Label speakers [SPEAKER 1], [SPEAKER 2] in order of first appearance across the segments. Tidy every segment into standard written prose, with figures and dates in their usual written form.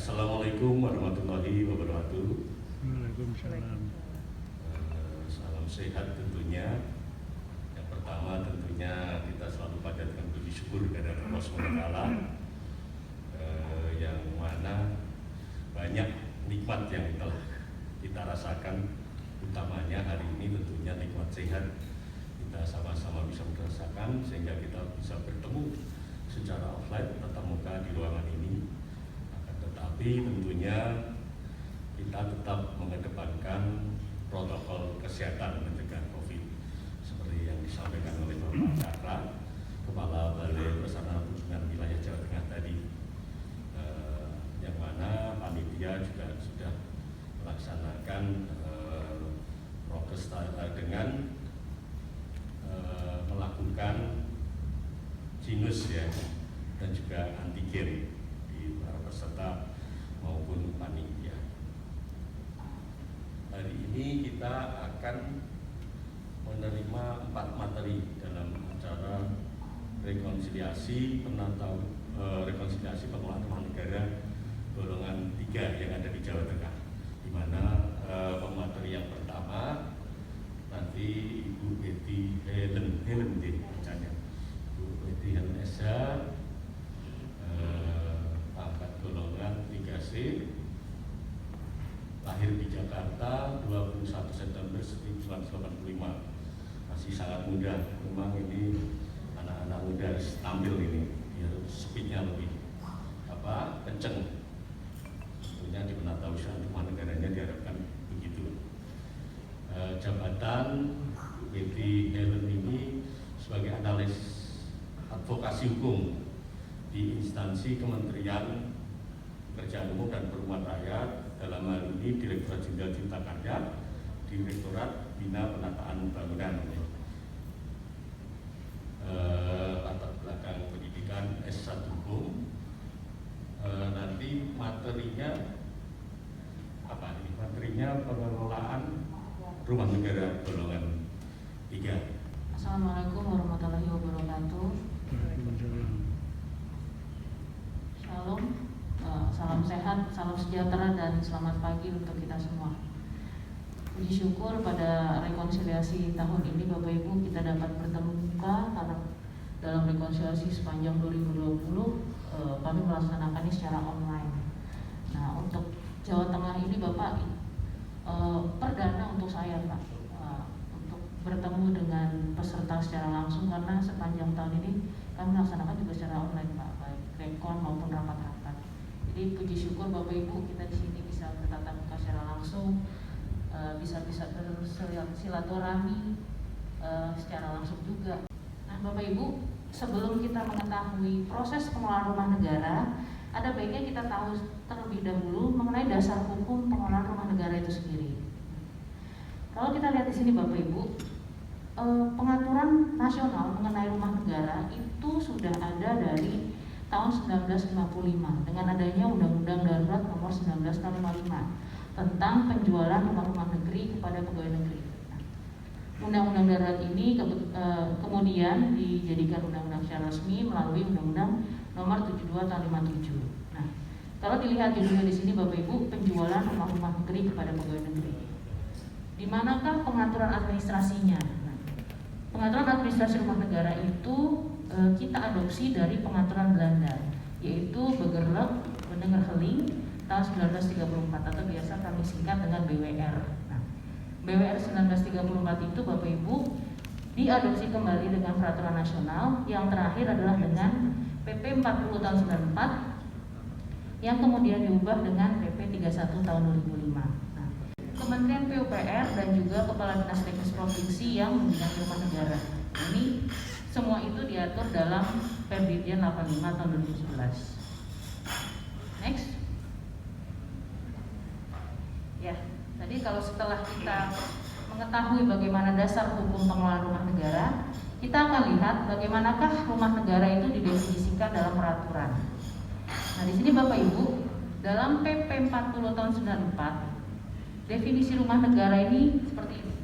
[SPEAKER 1] Assalamualaikum warahmatullahi wabarakatuh.
[SPEAKER 2] Waalaikumsalam.
[SPEAKER 1] Salam sehat tentunya. Yang pertama tentunya kita selalu panjatkan puji syukur kepada Allah SWT, yang mana banyak nikmat yang telah kita rasakan, utamanya hari ini tentunya nikmat sehat. Kita sama-sama bisa merasakan sehingga kita bisa bertemu secara offline tatap muka di ruangan ini. Tetapi tentunya kita tetap mengedepankan protokol kesehatan mencegah COVID seperti yang disampaikan oleh Bapak Cakra, Kepala Balai Pelaksanaan Hubungan Wilayah Jawa Tengah tadi, yang mana panitia juga sudah melaksanakan prokes dengan melakukan sinus ya, dan juga antigen di para peserta maupun panitia. Hari ini kita akan menerima 4 materi dalam acara rekonsiliasi rekonsiliasi pengelolaan rumah negara golongan 3 yang ada di Jawa Tengah, di mana pemateri yang pertama nanti Ibu Betty Helen bacanya, Ibu Betty Helen SH, pangkat golongan 3C, lahir di Jakarta 21 September 1985, masih sangat muda. Memang ini anak-anak muda harus tampil ini biar speednya lebih kenceng. Tentunya di penatausahaan rumah negaranya diharapkan begitu. Jabatan Betty Helen ini sebagai analis advokasi hukum di instansi Kementerian Pekerjaan Umum dan Perumahan Rakyat, dalam hal ini Direktorat Jenderal Cipta Karya, Direktorat Bina Penataan Bangunan. Latar belakang pendidikan S1 Hukum. Nanti materinya apa ini? Materinya pengelolaan rumah negara golongan 3.
[SPEAKER 3] Assalamualaikum warahmatullahi wabarakatuh.
[SPEAKER 2] Waalaikumsalam.
[SPEAKER 3] Shalom, salam sehat, salam sejahtera, dan selamat pagi untuk kita semua. Puji syukur pada rekonsiliasi tahun ini Bapak Ibu kita dapat bertemu muka, karena dalam rekonsiliasi sepanjang 2020 kami melaksanakannya secara online. Nah, untuk Jawa Tengah ini Bapak perdana untuk saya Pak, untuk bertemu dengan peserta secara langsung, karena sepanjang tahun ini kami melaksanakan juga secara online Pak, baik rekon maupun rapat-rapat. Jadi puji syukur Bapak Ibu kita di sini bisa bertatap muka secara langsung, bisa bersilaturahmi secara langsung juga. Nah Bapak Ibu, sebelum kita mengetahui proses pengelolaan rumah negara, ada baiknya kita tahu terlebih dahulu mengenai dasar hukum pengelolaan rumah negara itu sendiri. Kalau kita lihat di sini Bapak Ibu, pengaturan nasional mengenai rumah negara itu sudah ada dari tahun 1955 dengan adanya Undang-Undang Darurat Nomor 19 Tahun 55 tentang penjualan rumah-rumah negeri kepada pegawai negeri. Undang-Undang Darurat ini kemudian dijadikan undang-undang secara resmi melalui Undang-Undang Nomor 72 Tahun 57. Nah, kalau dilihat judulnya di sini Bapak Ibu, penjualan rumah-rumah negeri kepada pegawai negeri. Di manakah pengaturan administrasinya? Nah, pengaturan administrasi rumah negara itu kita adopsi dari pengaturan Belanda, yaitu Burgerlijk Benengerheling tahun 1934 atau biasa kami singkat dengan BWR. Nah, BWR 1934 itu Bapak Ibu diadopsi kembali dengan peraturan nasional, yang terakhir adalah dengan PP 40 tahun 94 yang kemudian diubah dengan PP 31 tahun 2005. Nah, Kementerian PUPR dan juga Kepala Dinas Teknis Provinsi yang membidangi rumah negara. Ini semua itu diatur dalam Perdidien 85 tahun 2011. Next. Ya, tadi kalau setelah kita mengetahui bagaimana dasar hukum pengelolaan rumah negara, kita akan lihat bagaimanakah rumah negara itu didefinisikan dalam peraturan. Nah, di sini Bapak Ibu, dalam PP 40 tahun 94, definisi rumah negara ini seperti ini.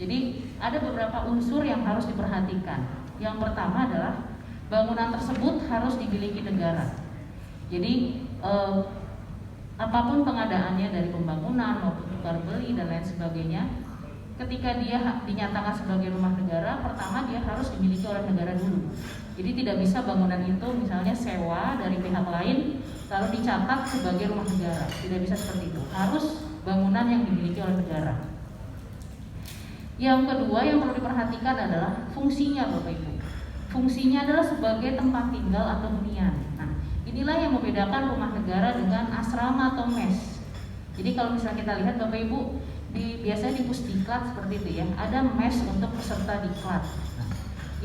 [SPEAKER 3] Jadi, ada beberapa unsur yang harus diperhatikan. Yang pertama adalah bangunan tersebut harus dimiliki negara. Jadi apapun pengadaannya dari pembangunan maupun tukar beli dan lain sebagainya, ketika dia dinyatakan sebagai rumah negara, pertama dia harus dimiliki oleh negara dulu. Jadi tidak bisa bangunan itu misalnya sewa dari pihak lain lalu dicatat sebagai rumah negara. Tidak bisa seperti itu. Harus bangunan yang dimiliki oleh negara. Yang kedua yang perlu diperhatikan adalah fungsinya, Bapak Ibu. Fungsinya adalah sebagai tempat tinggal atau hunian. Nah, inilah yang membedakan rumah negara dengan asrama atau mes. Jadi kalau misalnya kita lihat Bapak Ibu, biasanya di pusdiklat seperti itu ya, ada mes untuk peserta diklat. Nah,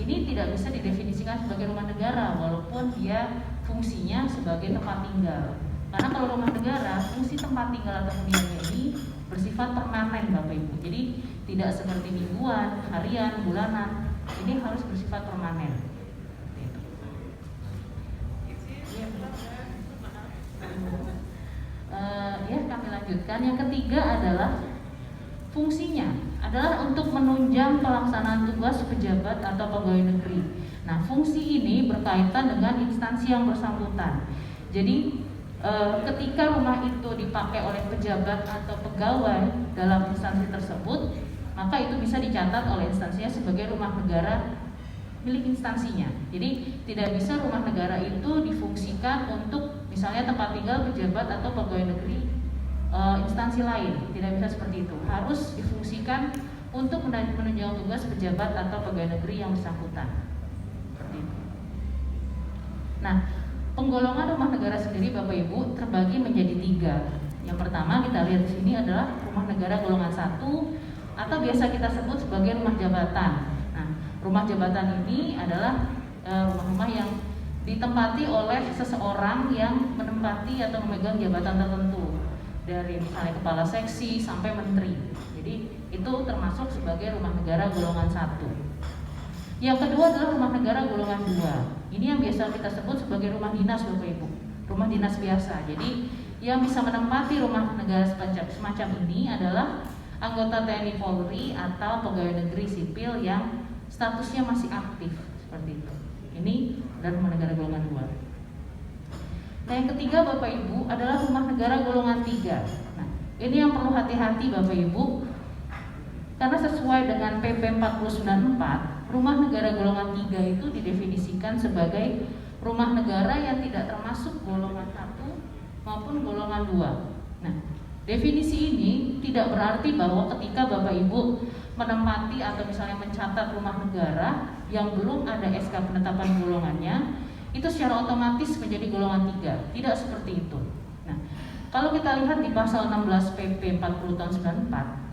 [SPEAKER 3] ini tidak bisa didefinisikan sebagai rumah negara walaupun dia fungsinya sebagai tempat tinggal. Karena kalau rumah negara, fungsi tempat tinggal atau huniannya ini bersifat permanen Bapak Ibu. Jadi tidak seperti mingguan, harian, bulanan. Ini harus bersifat permanen. Ya, kami lanjutkan. Yang ketiga adalah fungsinya adalah untuk menunjang pelaksanaan tugas pejabat atau pegawai negeri. Nah, fungsi ini berkaitan dengan instansi yang bersangkutan. Jadi ketika rumah itu dipakai oleh pejabat atau pegawai dalam instansi tersebut, maka itu bisa dicatat oleh instansinya sebagai rumah negara milik instansinya. Jadi tidak bisa rumah negara itu difungsikan untuk misalnya tempat tinggal pejabat atau pegawai negeri instansi lain. Tidak bisa seperti itu. Harus difungsikan untuk menunjang tugas pejabat atau pegawai negeri yang bersangkutan. Seperti itu. Nah, penggolongan rumah negara sendiri Bapak Ibu terbagi menjadi 3. Yang pertama kita lihat di sini adalah rumah negara golongan 1 atau biasa kita sebut sebagai rumah jabatan. Nah, rumah jabatan ini adalah rumah-rumah yang ditempati oleh seseorang yang menempati atau memegang jabatan tertentu, dari misalnya kepala seksi sampai menteri. Jadi itu termasuk sebagai rumah negara golongan 1. Yang kedua adalah rumah negara golongan 2. Ini yang biasa kita sebut sebagai rumah dinas Bapak Ibu. Rumah dinas biasa. Jadi yang bisa menempati rumah negara semacam ini adalah anggota TNI Polri atau pegawai negeri sipil yang statusnya masih aktif, seperti itu. Ini adalah rumah negara golongan 2. Nah, yang ketiga Bapak Ibu adalah rumah negara golongan 3. Nah, ini yang perlu hati-hati Bapak Ibu, karena sesuai dengan PP 494, rumah negara golongan 3 itu didefinisikan sebagai rumah negara yang tidak termasuk golongan 1 maupun golongan 2. Nah, definisi ini tidak berarti bahwa ketika Bapak Ibu menempati atau misalnya mencatat rumah negara yang belum ada SK penetapan golongannya, itu secara otomatis menjadi golongan 3. Tidak seperti itu. Nah, kalau kita lihat di pasal 16 PP 40 tahun 94,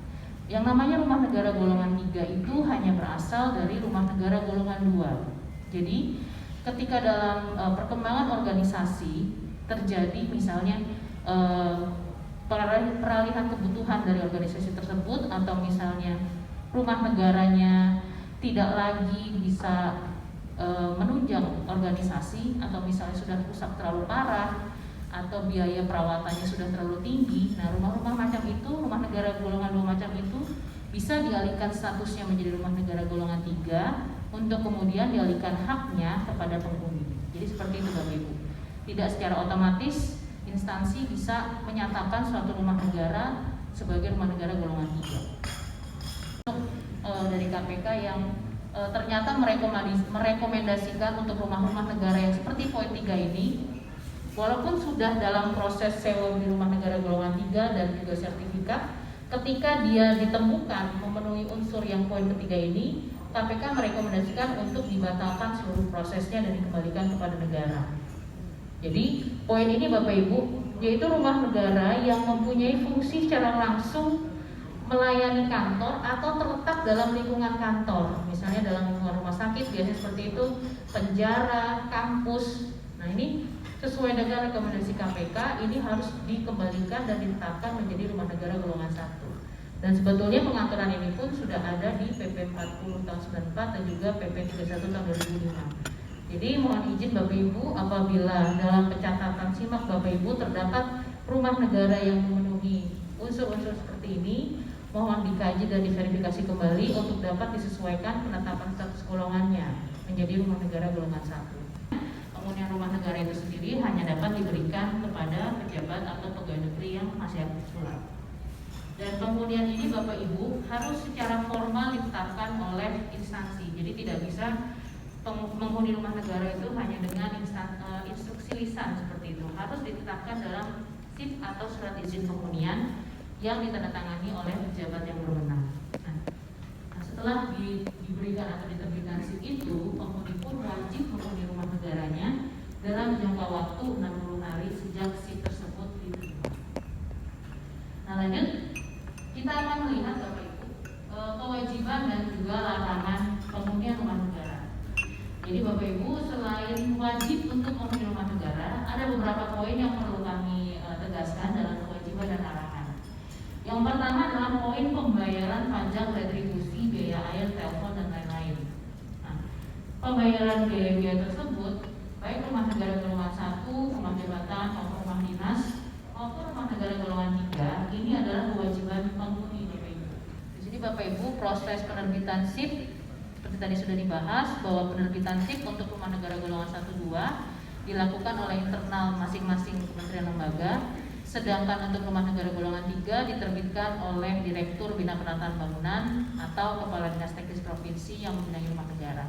[SPEAKER 3] yang namanya rumah negara golongan 3 itu hanya berasal dari rumah negara golongan 2. Jadi ketika dalam perkembangan organisasi terjadi misalnya peralihan kebutuhan dari organisasi tersebut, atau misalnya rumah negaranya tidak lagi bisa menunjang organisasi, atau misalnya sudah rusak terlalu parah, atau biaya perawatannya sudah terlalu tinggi. Nah, rumah-rumah macam itu, rumah negara golongan 2 macam itu bisa dialihkan statusnya menjadi rumah negara golongan 3 untuk kemudian dialihkan haknya kepada penghuni. Jadi seperti itu Bapak Ibu. Tidak secara otomatis instansi bisa menyatakan suatu rumah negara sebagai rumah negara golongan 3. Dari KPK yang ternyata merekomendasikan untuk rumah-rumah negara yang seperti poin 3 ini, walaupun sudah dalam proses sewa di rumah negara golongan 3 dan juga sertifikat, ketika dia ditemukan memenuhi unsur yang poin ketiga ini, KPK merekomendasikan untuk dibatalkan seluruh prosesnya dan dikembalikan kepada negara. Jadi poin ini Bapak Ibu, yaitu rumah negara yang mempunyai fungsi secara langsung melayani kantor atau terletak dalam lingkungan kantor, misalnya dalam lingkungan rumah sakit biasanya seperti itu, penjara, kampus. Nah, ini sesuai dengan rekomendasi KPK, ini harus dikembalikan dan ditetapkan menjadi rumah negara golongan 1. Dan sebetulnya pengaturan ini pun sudah ada di PP 40 tahun 94 dan juga PP 31 tahun 2005. Jadi mohon izin Bapak Ibu, apabila dalam pencatatan SIMAK Bapak Ibu terdapat rumah negara yang memenuhi unsur-unsur seperti ini, mohon dikaji dan diverifikasi kembali untuk dapat disesuaikan penetapan status golongannya menjadi rumah negara golongan 1. Kemudian rumah negara itu sendiri hanya dapat diberikan kepada pejabat atau pegawai negeri yang masih aktif pula. Dan penghunian ini Bapak Ibu harus secara formal ditetapkan oleh instansi. Jadi tidak bisa penghuni rumah negara itu hanya dengan instruksi lisan seperti itu. Harus ditetapkan dalam SIP atau surat izin penghunian yang ditandatangani oleh pejabat yang berwenang. Nah, setelah diberikan atau diterbitkan SIP itu, penghuni pun wajib menghuni rumah negaranya dalam jangka waktu 60 hari sejak SIP tersebut diterima. Nah, lanjut kita akan melihat Bapak Ibu kewajiban dan juga larangan penghunian rumah negara. Jadi Bapak Ibu, selain wajib untuk menghuni rumah negara, ada beberapa poin yang perlu kami tegaskan dalam kewajiban dan larangan. Yang pertama adalah poin pembayaran pajak retribusi, biaya air, telepon, dan lain-lain. Nah, pembayaran biaya-biaya tersebut, baik rumah negara golongan 1, rumah jabatan, maupun rumah dinas, maupun rumah negara golongan 3, ini adalah kewajiban penghuni Bapak Ibu. Di sini Bapak Ibu, proses penerbitan SIP seperti tadi sudah dibahas bahwa penerbitan SIP untuk rumah negara golongan 1-2 dilakukan oleh internal masing-masing kementerian lembaga, sedangkan untuk rumah negara golongan 3 diterbitkan oleh Direktur Bina Penataan Bangunan atau Kepala Dinas Teknis Provinsi yang membidangi rumah negara.